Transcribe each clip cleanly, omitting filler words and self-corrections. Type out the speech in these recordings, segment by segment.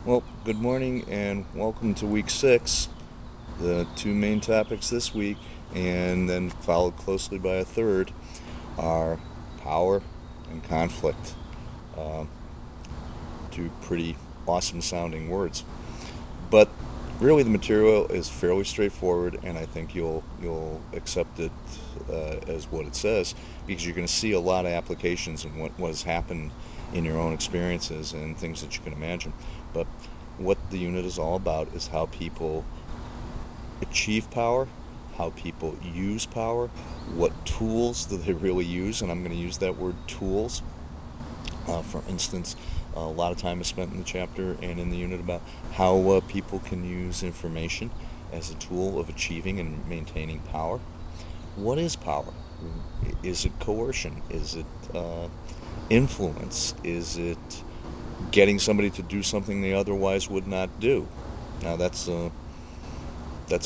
Well, good morning and welcome to week 6. The two main topics this week, and then followed closely by a third, are power and conflict. Uh, Two pretty awesome sounding words. But really, the material is fairly straightforward, and I think you'll accept it as what it says, because you're going to see a lot of applications and what has happened in your own experiences and things that you can imagine. But what the unit is all about is how people achieve power, how people use power, what tools do they really use, and I'm going to use that word tools. For instance, a lot of time is spent in the chapter and in the unit about how people can use information as a tool of achieving and maintaining power. What is power? Is it coercion? Is it influence? Is it getting somebody to do something they otherwise would not do? Now that's a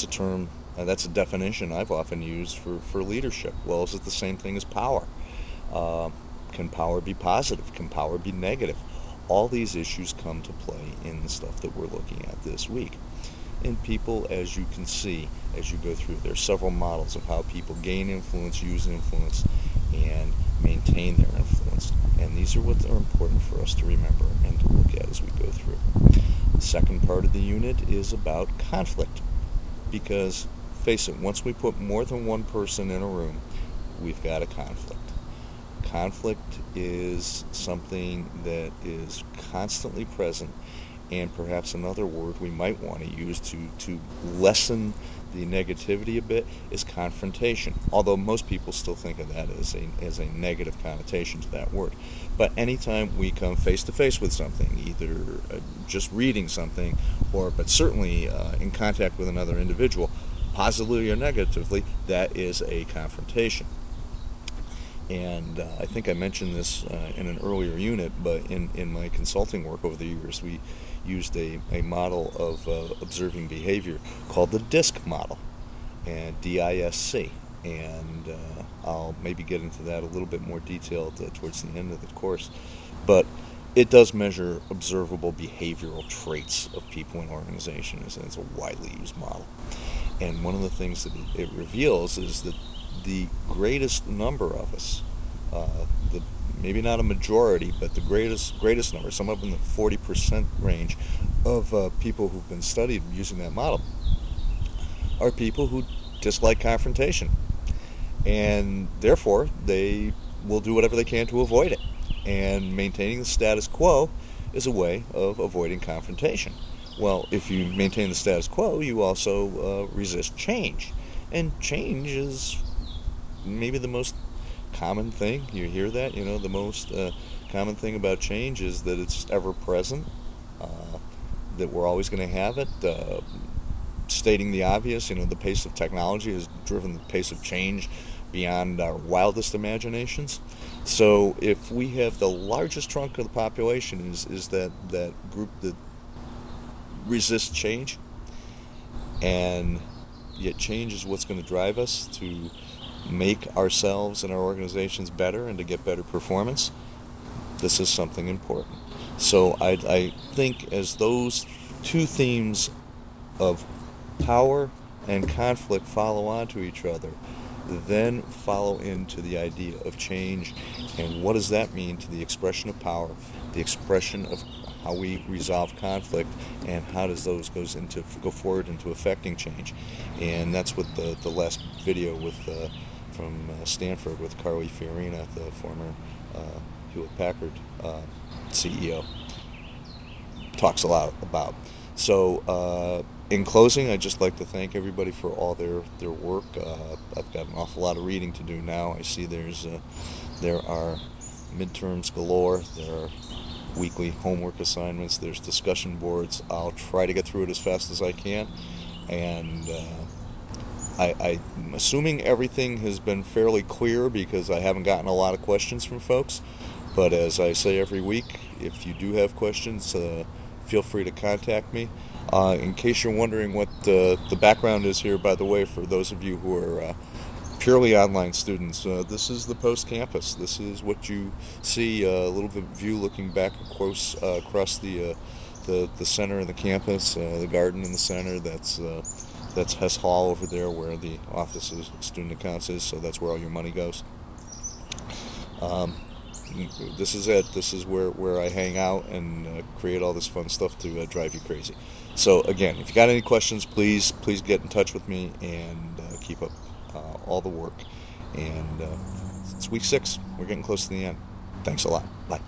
term, that's a definition I've often used for leadership. Well, is it the same thing as power? Uh, can power be positive? Can power be negative? All these issues come to play in the stuff that we're looking at this week. And people, as you can see, as you go through, there's several models of how people gain influence, use influence, and maintain their influence. And these are what are important for us to remember and to look at as we go through. The second part of the unit is about conflict. Because, face it, once we put more than one person in a room, we've got a conflict. Conflict is something that is constantly present, and perhaps another word we might want to use to lessen the negativity a bit is confrontation. Although most people still think of that as a negative connotation to that word. But anytime we come face to face with something, either just reading something, but certainly in contact with another individual, positively or negatively, that is a confrontation. And I think I mentioned this in an earlier unit, but in my consulting work over the years, we used a model of observing behavior called the DISC model, and DISC. And I'll maybe get into that a little bit more detailed towards the end of the course. But it does measure observable behavioral traits of people in organizations, and it's a widely used model. And one of the things that it reveals is that the greatest number of us, the maybe not a majority, but the greatest number, some up in the 40% range of people who've been studied using that model, are people who dislike confrontation, and therefore they will do whatever they can to avoid it. And maintaining the status quo is a way of avoiding confrontation. Well, if you maintain the status quo, you also resist change, and change is maybe the most common thing. You hear that, the most common thing about change is that it's ever present, that we're always going to have it. Stating the obvious, the pace of technology has driven the pace of change beyond our wildest imaginations. So if we have the largest chunk of the population is that group that resists change, and yet change is what's going to drive us to make ourselves and our organizations better and to get better performance, this is something important. So I think as those two themes of power and conflict follow on to each other, then follow into the idea of change, and what does that mean to the expression of power, the expression of how we resolve conflict, and how does those go forward into affecting change. And that's what the last video with from Stanford with Carly Fiorina, the former Hewlett Packard CEO, talks a lot about. So in closing, I'd just like to thank everybody for all their work. I've got an awful lot of reading to do now. I see there are midterms galore. There are weekly homework assignments. There's discussion boards. I'll try to get through it as fast as I can. And I'm assuming everything has been fairly clear because I haven't gotten a lot of questions from folks. But as I say every week, if you do have questions, feel free to contact me. In case you're wondering what the background is here, by the way, for those of you who are purely online students, this is the post campus. This is what you see, a little bit view looking back across the the center of the campus, the garden in the center. That's Hess Hall over there, where the office of student accounts is. So that's where all your money goes. This is it. This is where I hang out and create all this fun stuff to drive you crazy. So again, if you got any questions, please get in touch with me, and keep up all the work. And it's week 6. We're getting close to the end. Thanks a lot. Bye.